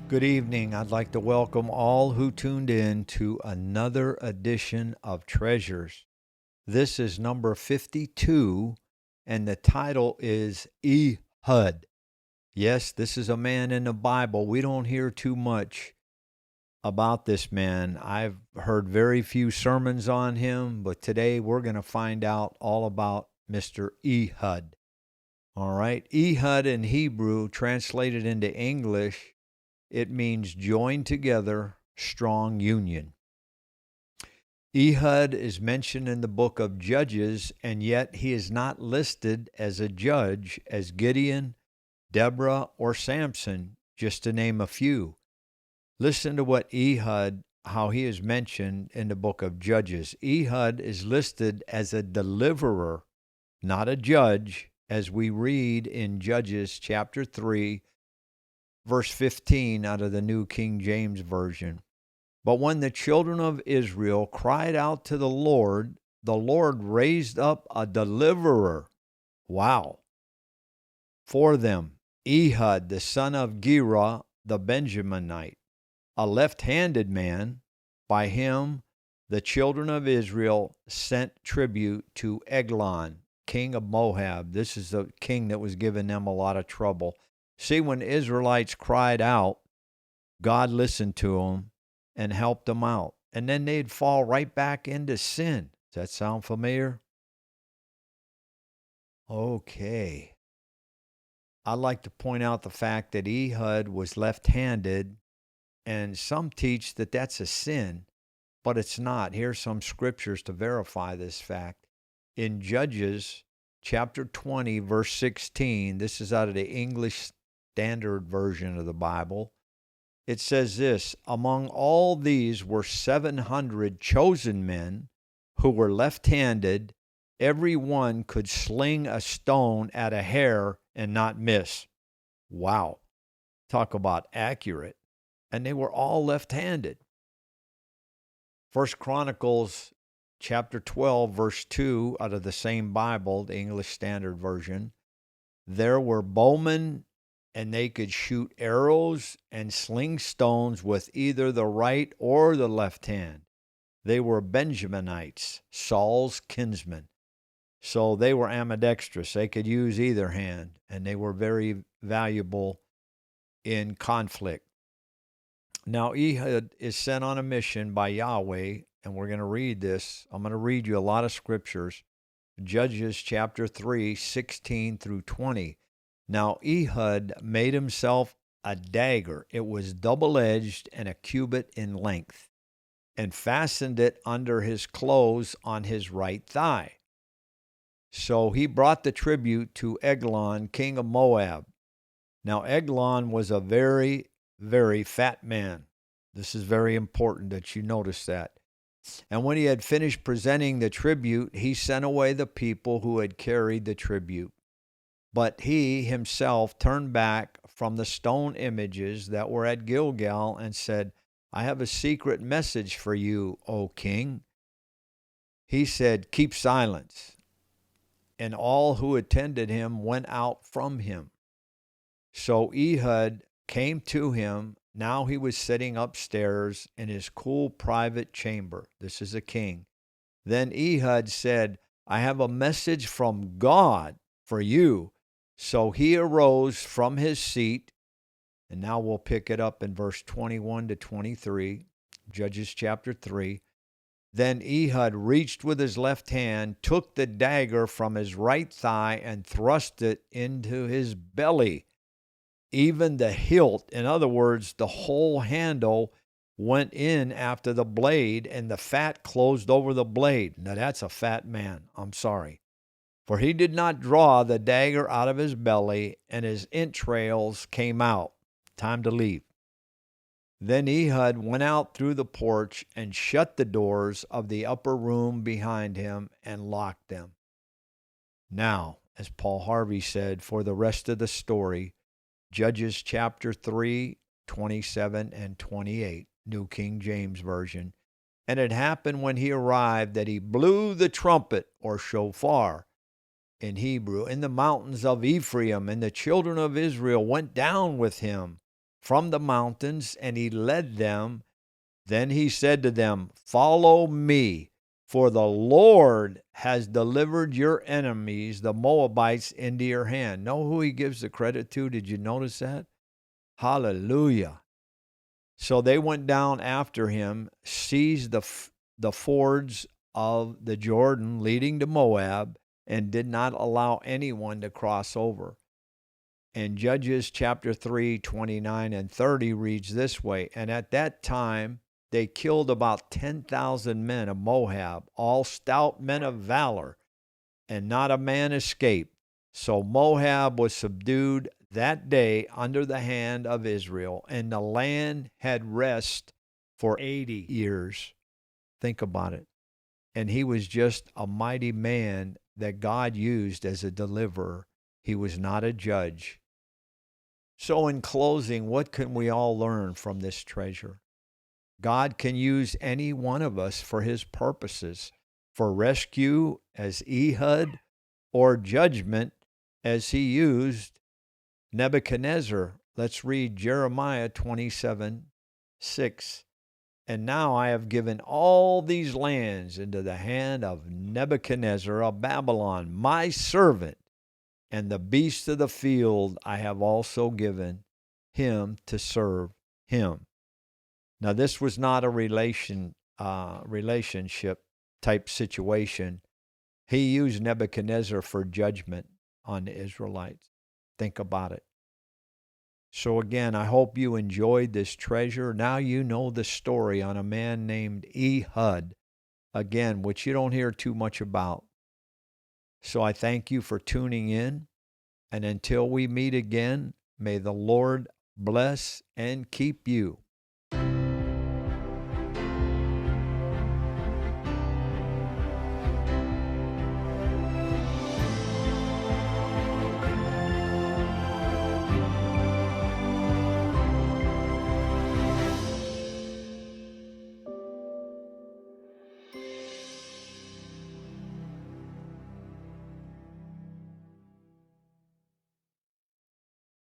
Good evening. I'd like to welcome all who tuned in to another edition of Treasures. This is number 52, and the title is Ehud. Yes, this is a man in the Bible. We don't hear too much about this man. I've heard very few sermons on him, but today we're going to find out all about Mr. Ehud. All right. Ehud in Hebrew, translated into English, it means joined together, strong union. Ehud is mentioned in the book of Judges, and yet he is not listed as a judge as Gideon, Deborah, or Samson, just to name a few. Listen to what Ehud, how he is mentioned in the book of Judges. Ehud is listed as a deliverer, not a judge, as we read in Judges chapter 3, verse 15 out of the New King James Version. But when the children of Israel cried out to the Lord raised up a deliverer. Wow. For them, Ehud, the son of Gera, the Benjaminite, a left-handed man. By him, the children of Israel sent tribute to Eglon, king of Moab. This is the king that was giving them a lot of trouble. See, when the Israelites cried out, God listened to them and helped them out. And then they'd fall right back into sin. Does that sound familiar? Okay. I'd like to point out the fact that Ehud was left-handed, and some teach that that's a sin, but it's not. Here's some scriptures to verify this fact. In Judges chapter 20, verse 16, this is out of the English Standard Version of the Bible. It says this: among all these were 700 chosen men who were left-handed. Every one could sling a stone at a hare and not miss. Wow. Talk about accurate. And they were all left-handed. First Chronicles chapter 12, verse 2 out of the same Bible, the English Standard Version. There were bowmen, and they could shoot arrows and sling stones with either the right or the left hand. They were Benjaminites, Saul's kinsmen. So they were ambidextrous. They could use either hand, and they were very valuable in conflict. Now, Ehud is sent on a mission by Yahweh, and we're going to read this. I'm going to read you a lot of scriptures. Judges chapter 3, 16 through 20. Now Ehud made himself a dagger. It was double-edged and a cubit in length, and fastened it under his clothes on his right thigh. So he brought the tribute to Eglon, king of Moab. Now Eglon was a very, very fat man. This is very important that you notice that. And when he had finished presenting the tribute, he sent away the people who had carried the tribute. But he himself turned back from the stone images that were at Gilgal and said, I have a secret message for you, O king. He said, keep silence. And all who attended him went out from him. So Ehud came to him. Now he was sitting upstairs in his cool private chamber. This is a king. Then Ehud said, I have a message from God for you. So he arose from his seat, and now we'll pick it up in verse 21 to 23, Judges chapter 3. Then Ehud reached with his left hand, took the dagger from his right thigh, and thrust it into his belly. Even the hilt, in other words, the whole handle, went in after the blade, and the fat closed over the blade. Now that's a fat man. I'm sorry. For he did not draw the dagger out of his belly, and his entrails came out. Time to leave. Then Ehud went out through the porch and shut the doors of the upper room behind him and locked them. Now, as Paul Harvey said, for the rest of the story, Judges chapter 3, 27 and 28, New King James Version. And it happened when he arrived that he blew the trumpet, or shofar, in Hebrew, in the mountains of Ephraim, and the children of Israel went down with him from the mountains, and he led them. Then he said to them, "Follow me, for the Lord has delivered your enemies, the Moabites, into your hand." Know who he gives the credit to? Did you notice that? Hallelujah. So they went down after him, seized the fords of the Jordan leading to Moab, and did not allow anyone to cross over. And Judges chapter 3, 29 and 30 reads this way: "And at that time they killed about 10,000 men of Moab, all stout men of valor, and not a man escaped. So Moab was subdued that day under the hand of Israel, and the land had rest for 80 years." Think about it. And he was just a mighty man that God used as a deliverer. He was not a judge. So, in closing, what can we all learn from this treasure? God can use any one of us for his purposes, for rescue as Ehud, or judgment as he used Nebuchadnezzar. Let's read Jeremiah 27:6. "And now I have given all these lands into the hand of Nebuchadnezzar of Babylon, my servant, and the beasts of the field I have also given him to serve him." Now, this was not a relationship type situation. He used Nebuchadnezzar for judgment on the Israelites. Think about it. So again, I hope you enjoyed this treasure. Now you know the story on a man named Ehud, again, which you don't hear too much about. So I thank you for tuning in. And until we meet again, may the Lord bless and keep you.